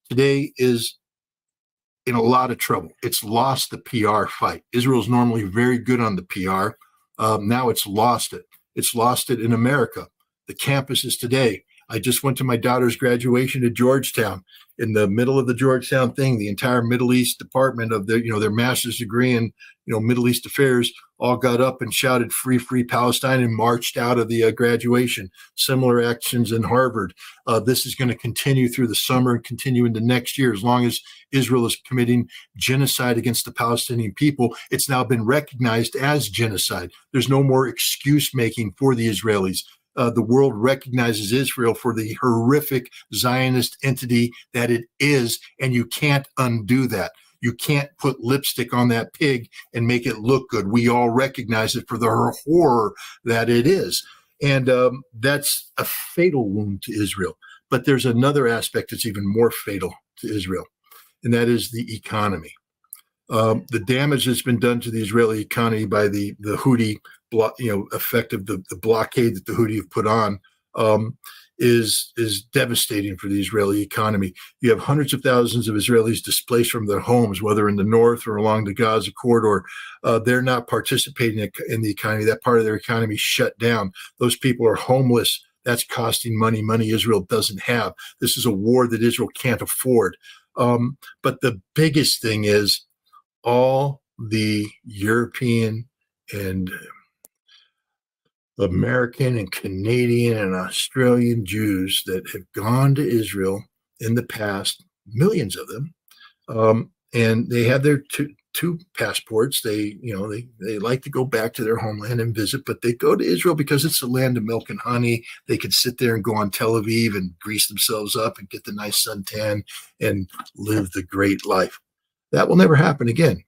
today is in a lot of trouble. It's lost the PR fight. Israel's normally very good on the PR. Now it's lost it. It's lost it in America. The campuses today. I just went to my daughter's graduation at Georgetown. In the middle of the Georgetown thing, the entire Middle East department of their master's degree in Middle East affairs all got up and shouted "Free, free Palestine" and marched out of the graduation. Similar actions in Harvard. This is going to continue through the summer and continue into next year as long as Israel is committing genocide against the Palestinian people. It's now been recognized as genocide. There's no more excuse making for the Israelis. The world recognizes Israel for the horrific Zionist entity that it is, and you can't undo that. You can't put lipstick on that pig and make it look good. We all recognize it for the horror that it is. And that's a fatal wound to Israel. But there's another aspect that's even more fatal to Israel, and that is the economy. The damage that's been done to the Israeli economy by the Houthi effect of the blockade that the Houthi have put on is devastating for the Israeli economy. You have hundreds of thousands of Israelis displaced from their homes, whether in the north or along the Gaza corridor. They're not participating in the economy. That part of their economy shut down. Those people are homeless. That's costing money Israel doesn't have. This is a war that Israel can't afford. But the biggest thing is all the European and American and Canadian and Australian Jews that have gone to Israel in the past, millions of them, and they have their two passports. They like to go back to their homeland and visit, but they go to Israel because it's the land of milk and honey. They could sit there and go on Tel Aviv and grease themselves up and get the nice suntan and live the great life. That will never happen again.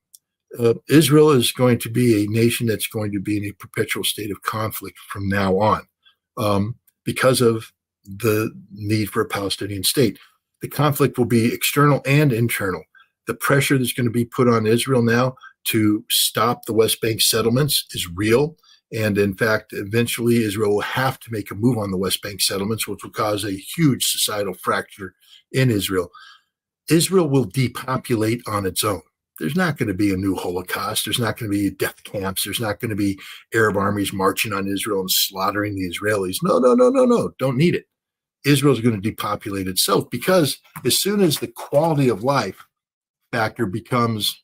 Israel is going to be a nation that's going to be in a perpetual state of conflict from now on because of the need for a Palestinian state. The conflict will be external and internal. The pressure that's going to be put on Israel now to stop the West Bank settlements is real. And in fact, eventually Israel will have to make a move on the West Bank settlements, which will cause a huge societal fracture in Israel. Israel will depopulate on its own. There's not going to be a new Holocaust. There's not going to be death camps. There's not going to be Arab armies marching on Israel and slaughtering the Israelis. No. Don't need it. Israel's going to depopulate itself because as soon as the quality of life factor becomes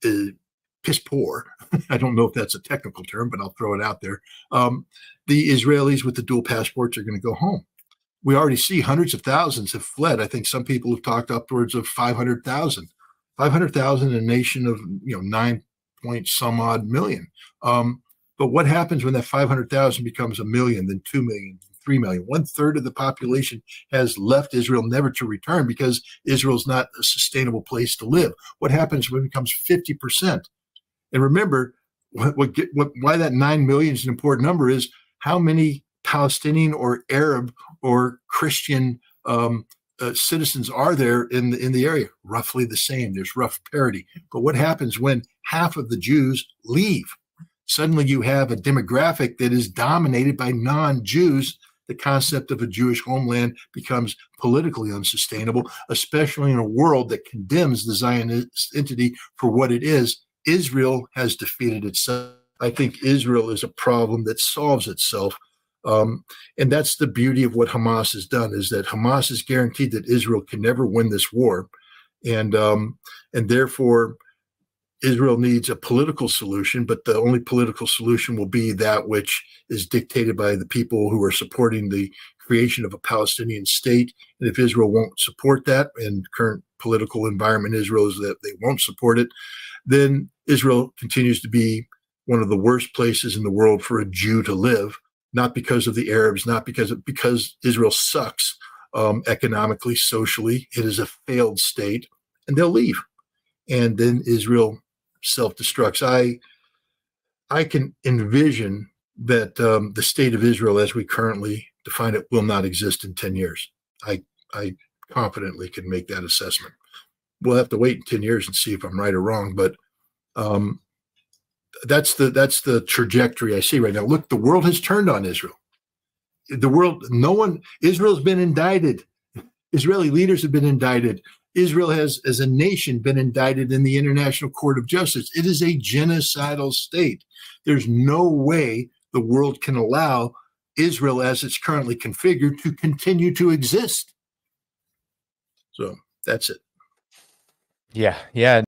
piss poor, I don't know if that's a technical term, but I'll throw it out there, the Israelis with the dual passports are going to go home. We already see hundreds of thousands have fled. I think some people have talked upwards of 500,000. 500,000 in a nation of 9 point some odd million. But what happens when that 500,000 becomes a million, then 2 million, 3 million? 1/3 of the population has left Israel, never to return, because Israel's not a sustainable place to live. What happens when it becomes 50%? And remember, why that 9 million is an important number is how many Palestinian or Arab or Christian citizens are there in the area? Roughly the same. There's rough parity. But what happens when half of the Jews leave? Suddenly you have a demographic that is dominated by non-Jews. The concept of a Jewish homeland becomes politically unsustainable, especially in a world that condemns the Zionist entity for what it is. Israel has defeated itself. I think Israel is a problem that solves itself. And that's the beauty of what Hamas has done, is that Hamas has guaranteed that Israel can never win this war. And therefore, Israel needs a political solution, but the only political solution will be that which is dictated by the people who are supporting the creation of a Palestinian state. And if Israel won't support that, and current political environment in Israel is that they won't support it, then Israel continues to be one of the worst places in the world for a Jew to live. Not because of the Arabs, not because Israel sucks economically, socially. It is a failed state, and they'll leave. And then Israel self-destructs. I can envision that the state of Israel as we currently define it will not exist in 10 years. I confidently can make that assessment. We'll have to wait in 10 years and see if I'm right or wrong, but that's the trajectory I see right now. Look, the world has turned on Israel. Israel's been indicted. Israeli leaders have been indicted Israel has, as a nation, been indicted in the International Court of Justice. It is a genocidal state. There's no way the world can allow Israel, as it's currently configured, to continue to exist. So that's it. Yeah.